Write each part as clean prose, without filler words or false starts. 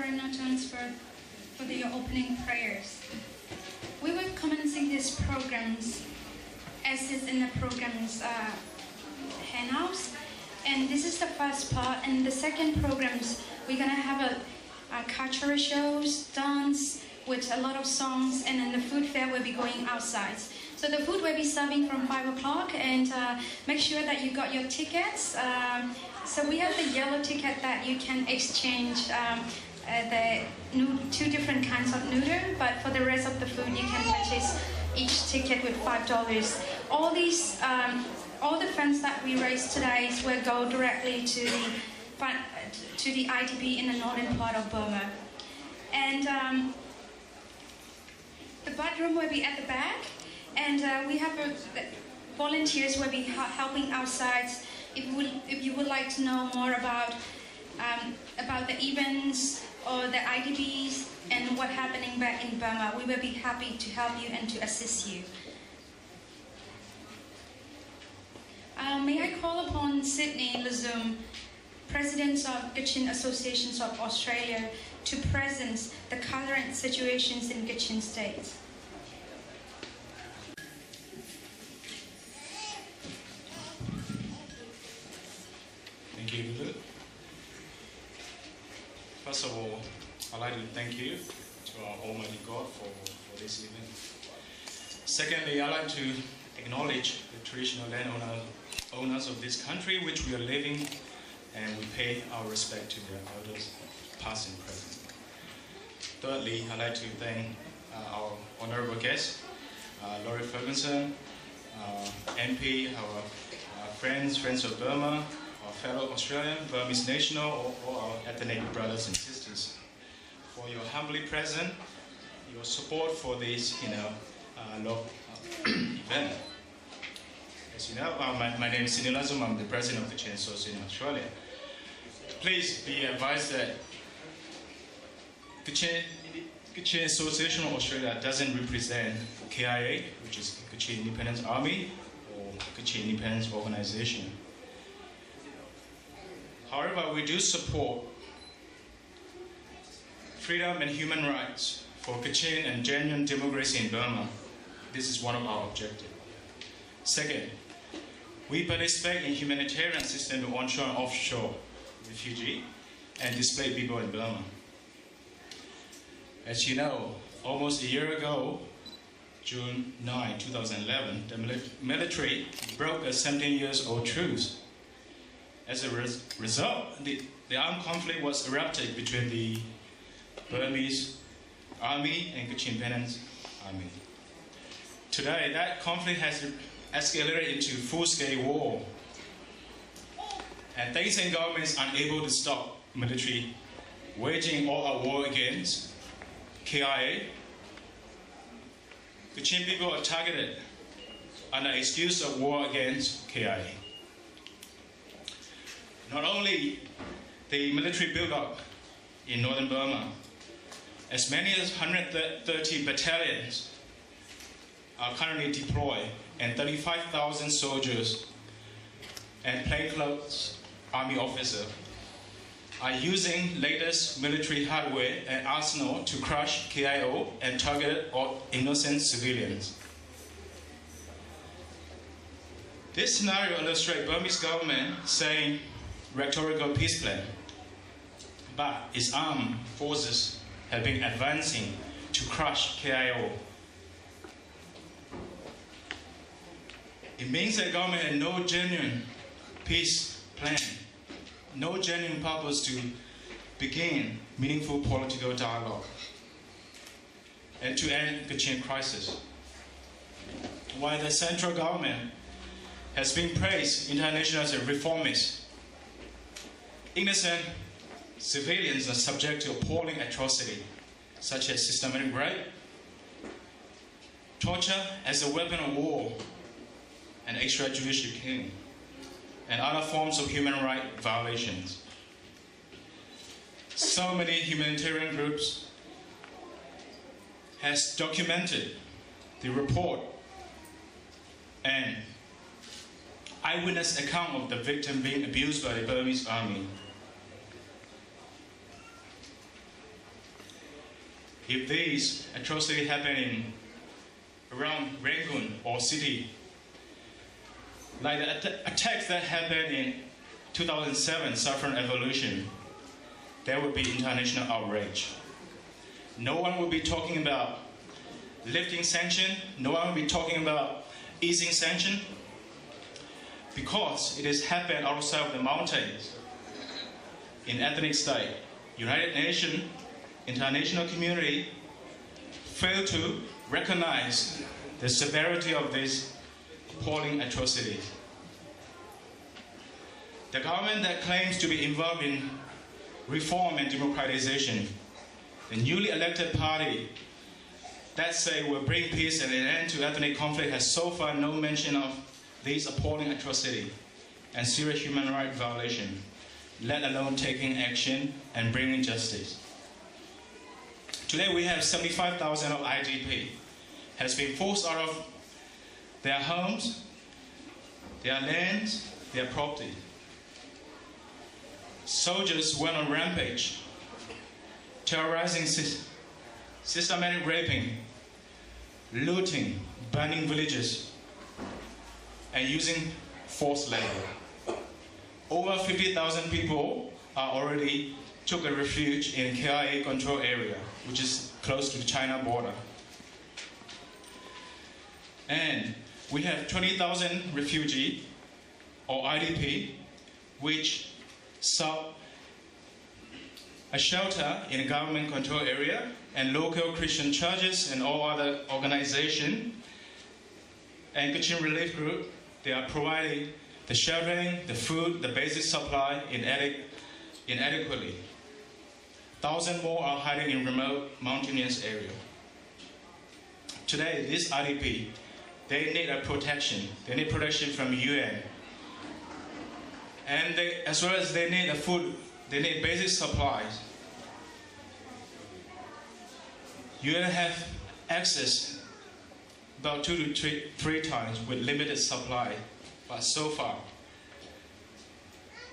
Reverend Turns for your opening prayers. We will commencing these programs as is in the program's handouts, and this is the first part. And the second programs, we're gonna have a cultural shows, dance with a lot of songs, and then the food fair will be going outside. So the food will be serving from 5 o'clock, and make sure that you got your tickets. So we have the yellow ticket that you can exchange the two different kinds of noodle, but for the rest of the food you can purchase each ticket with $5. All these, all the funds that we raised today will go directly to the IDP in the northern part of Burma. And the bathroom will be at the back, and we have volunteers will be helping outside. If you would like to know more about the events or the IDPs and what's happening back in Burma, we will be happy to help you and to assist you. May I call upon Sydney Lazum, President of Kachin Associations of Australia, to present the current situations in Kachin State. Thank you, Lulu. First of all, I'd like to thank you to our Almighty God for this event. Secondly, I'd like to acknowledge the traditional landowners of this country which we are living, and we pay our respect to their elders, past and present. Thirdly, I'd like to thank our honorable guests, Laurie Ferguson, MP, our friends of Burma, our fellow Australian, Burmese national, or our ethnic brothers and sisters, for your humbly present, your support for this, event. As you know, my name is Sydney Lazum. I'm the president of the Kachin Association in Australia. Please be advised that Kachin Association of Australia doesn't represent KIA, which is Kachin Independence Army, or Kachin Independence Organization. However, we do support freedom and human rights for Kachin and genuine democracy in Burma. This is one of our objectives. Second, we participate in humanitarian assistance to onshore and offshore refugee and displaced people in Burma. As you know, almost a year ago, June 9, 2011, the military broke a 17-year-old truce. As a result, the armed conflict was erupted between the Burmese army and Kachin Independence Army. Today, that conflict has escalated into full-scale war, and Thaisen government is unable to stop military waging all-out war against KIA. Kachin people are targeted under excuse of war against KIA. Not only the military build-up in northern Burma, as many as 130 battalions are currently deployed, and 35,000 soldiers and plainclothes army officers are using latest military hardware and arsenal to crush KIO and target innocent civilians. This scenario illustrates Burmese government saying rhetorical peace plan, but its armed forces have been advancing to crush KIO. It means that government had no genuine peace plan, no genuine purpose to begin meaningful political dialogue and to end Kachin crisis. While the central government has been praised internationally as a reformist, innocent civilians are subject to appalling atrocity, such as systematic rape, torture as a weapon of war, and extrajudicial killing, and other forms of human rights violations. So many humanitarian groups has documented the report and eyewitness account of the victim being abused by the Burmese army. if these atrocities happen around Rangoon or city, like the attacks that happened in 2007 Saffron Revolution, there will be international outrage. No one will be talking about lifting sanction, no one will be talking about easing sanction, because it has happened outside of the mountains, in ethnic state. United Nations, international community failed to recognize the severity of these appalling atrocities. The government that claims to be involved in reform and democratization, the newly elected party that say will bring peace and an end to ethnic conflict, has so far no mention of these appalling atrocities and serious human rights violations, let alone taking action and bringing justice. Today we have 75,000 of IDP has been forced out of their homes, their lands, their property. Soldiers went on rampage, terrorizing, systematic raping, looting, burning villages, and using forced labor. Over 50,000 people are already took a refuge in KIA control area, which is close to the China border. And we have 20,000 refugees or IDP, which sought a shelter in a government control area, and local Christian churches and all other organizations and Kachin Relief Group, they are providing the sheltering, the food, the basic supply inadequately. Thousands more are hiding in remote mountainous area. Today, this IDP, they need a protection. They need protection from UN. And as well as they need food, they need basic supplies. UN have access about 2 to 3 times with limited supply, but so far,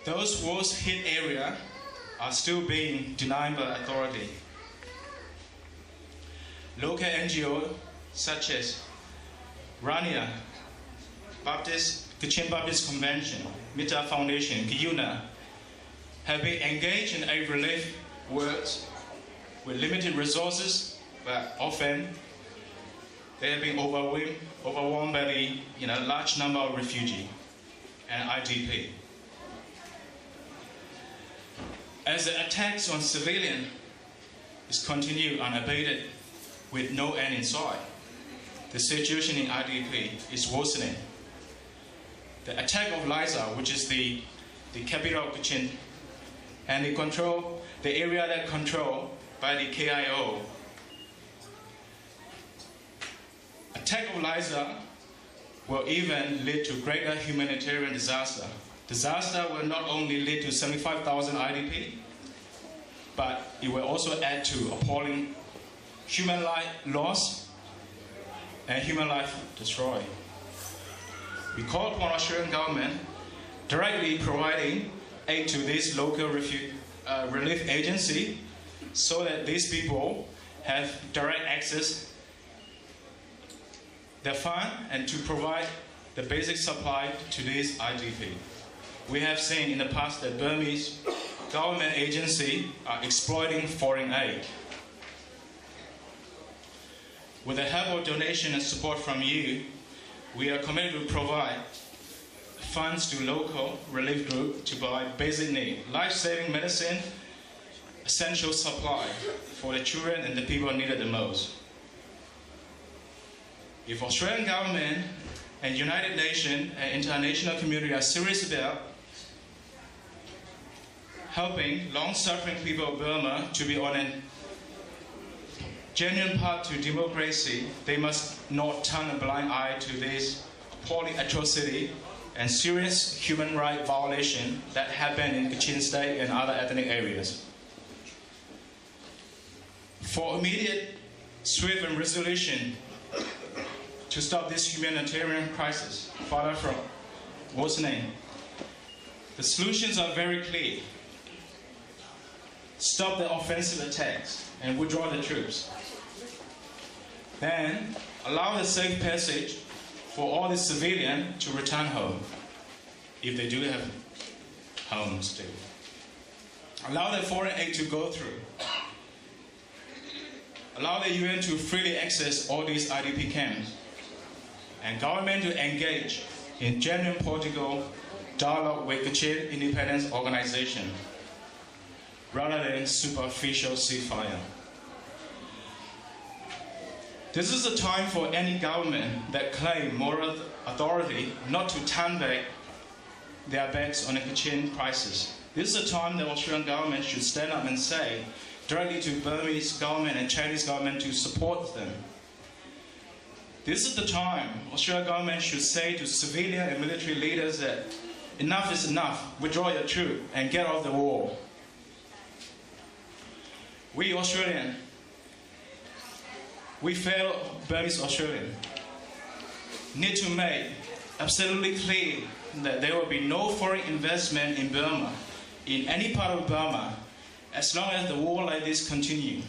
those worst hit areas are still being denied by authority. Local NGOs such as Rania, Kachin Baptist Convention, Mita Foundation, Giyuna, have been engaged in aid relief works with limited resources, but often they have been overwhelmed by the large number of refugees and IDP. As the attacks on civilians is continued unabated with no end in sight, the situation in IDP is worsening. The attack of Liza, which is the capital of Kachin, and the area that controlled by the KIO. Attack of Liza will even lead to greater humanitarian disaster. Disaster will not only lead to 75,000 IDP, but it will also add to appalling human life loss and human life destroyed. We call upon Australian government directly providing aid to this local relief agency so that these people have direct access their fund and to provide the basic supply to these IDP. We have seen in the past that Burmese government agencies are exploiting foreign aid. With the help of donation and support from you, we are committed to provide funds to local relief groups to provide basic needs, life-saving medicine, essential supply for the children and the people needed the most. If Australian government and United Nations and international community are serious about helping long-suffering people of Burma to be on a genuine path to democracy, they must not turn a blind eye to this appalling atrocity and serious human rights violation that happened in Kachin State and other ethnic areas. For immediate, swift and resolution to stop this humanitarian crisis further from worsening, the solutions are very clear. stop the offensive attacks, and withdraw the troops. Then, allow the safe passage for all the civilians to return home, if they do have homes still. Allow the foreign aid to go through. Allow the UN to freely access all these IDP camps. And government to engage in genuine political dialogue with Kachin independence organization, rather than superficial ceasefire. This is a time for any government that claim moral authority not to turn back their backs on the Kachin crisis. This is a time the Australian government should stand up and say directly to Burmese government and Chinese government to support them. This is the time Australian government should say to civilian and military leaders that enough is enough, withdraw your troops and get off the war. We Australians, we fellow Burmese Australians, need to make absolutely clear that there will be no foreign investment in Burma, in any part of Burma, as long as the war like this continues,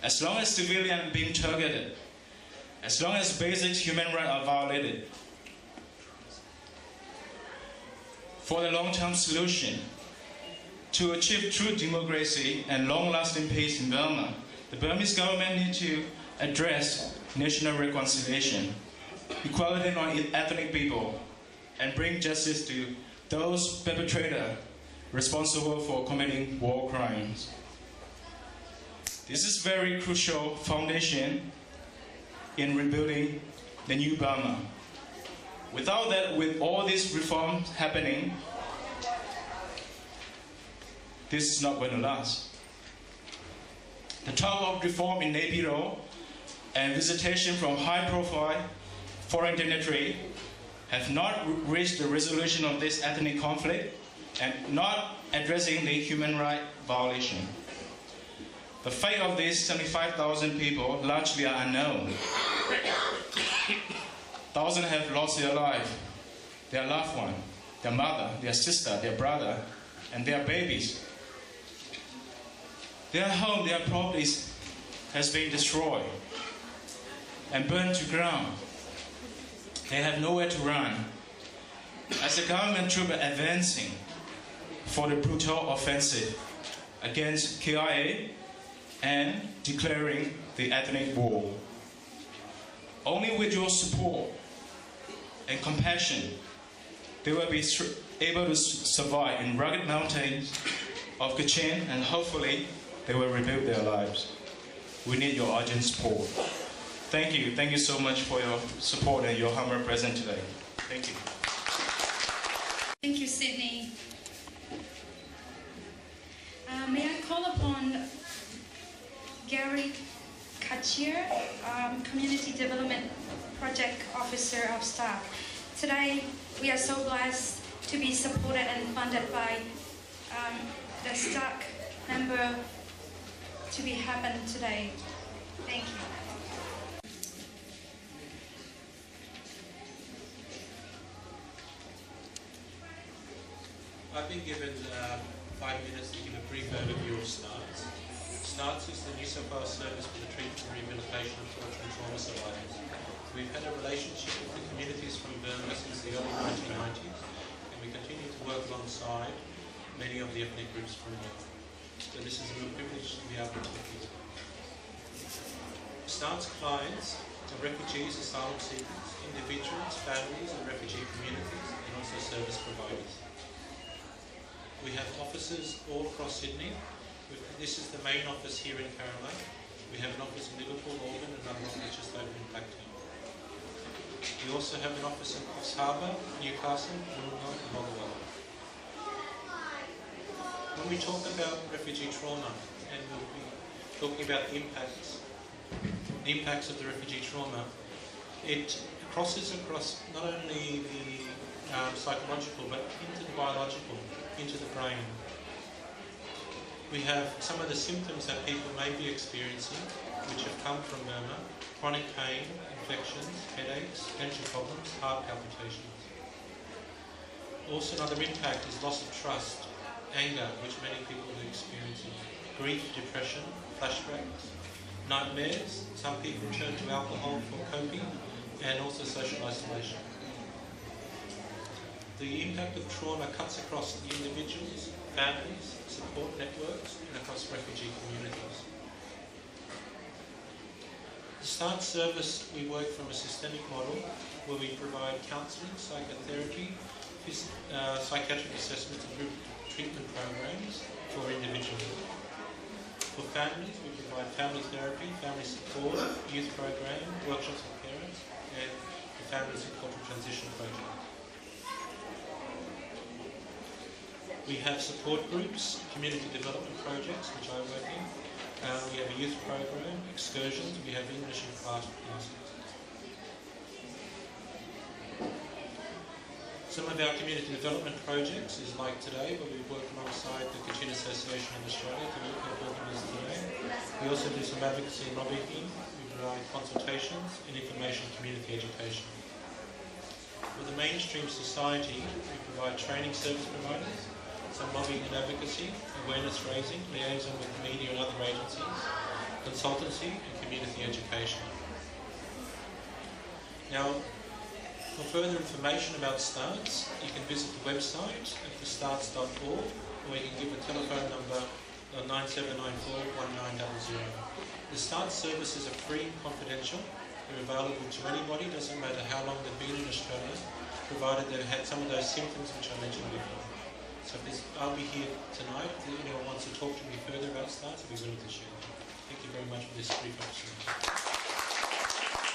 as long as civilians are being targeted, as long as basic human rights are violated. For the long-term solution, to achieve true democracy and long-lasting peace in Burma, the Burmese government needs to address national reconciliation, equality among ethnic people, and bring justice to those perpetrators responsible for committing war crimes. This is very crucial foundation in rebuilding the new Burma. Without that, with all these reforms happening, this is not going to last. The talk of reform in Naypyidaw and visitation from high-profile foreign dignitaries have not reached the resolution of this ethnic conflict and not addressing the human rights violation. The fate of these 75,000 people largely are unknown. Thousands have lost their life, their loved one, their mother, their sister, their brother, and their babies. Their home, their properties has been destroyed and burned to ground. They have nowhere to run. As the government troops are advancing for the brutal offensive against KIA and declaring the ethnic war. Only with your support and compassion, they will be able to survive in rugged mountains of Kachin, and hopefully they will rebuild their lives. We need your urgent support. Thank you. Thank you so much for your support and your humble presence today. Thank you. Thank you, Sydney. May I call upon Gary Kachir, Community Development Project Officer of STARK. Today, we are so blessed to be supported and funded by the STARK member to be happening today. Thank you. I've been given 5 minutes to give a brief overview of STARTS. STARTS is the New South Wales Service for the Treatment and Rehabilitation of Torture and Trauma Survivors. We've had a relationship with the communities from Burma since the early 1990s, and we continue to work alongside many of the ethnic groups from Burma. So this is a real privilege to be able to work with. STARTS clients are refugees, asylum seekers, individuals, families and refugee communities, and also service providers. We have offices all across Sydney. This is the main office here in Caroline. We have an office in Liverpool, Auburn, and another office just over in Blacktown. We also have an office in Coffs Harbour, Newcastle, Wollongong, and Motherwell. When we talk about refugee trauma, and we'll be talking about the impacts of the refugee trauma, it crosses across not only the psychological, but into the biological, into the brain. We have some of the symptoms that people may be experiencing, which have come from Burma: chronic pain, infections, headaches, mental problems, heart palpitations. Also another impact is loss of trust, anger, which many people are experiencing. grief, depression, flashbacks, nightmares. Some people turn to alcohol for coping, and also social isolation. The impact of trauma cuts across the individuals, families, support networks, and across refugee communities. The START service, we work from a systemic model where we provide counselling, psychotherapy, psychiatric assessments and group treatment programs for individuals. For families, we provide family therapy, family support, youth program, workshops for parents, and the Families and Cultural Transition project. We have support groups, community development projects, which I work in. We have a youth program, excursions, we have English and class classes. Some of our community development projects is like today, where we work alongside the Kachin Association in Australia to look at organised today. We also do some advocacy and lobbying. We provide consultations and information community education. For the mainstream society, we provide training service providers, some lobbying and advocacy, awareness raising, liaison with media and other agencies, consultancy and community education. Now, for further information about STARTS, you can visit the website at thestarts.org, or you can give a telephone number 9794 1900. The STARTS services are free and confidential. They're available to anybody, doesn't matter how long they've been in Australia, provided they've had some of those symptoms which I mentioned before. So I'll be here tonight. If anyone wants to talk to me further about STARTS, I'll be willing to share them. Thank you very much for this brief opportunity.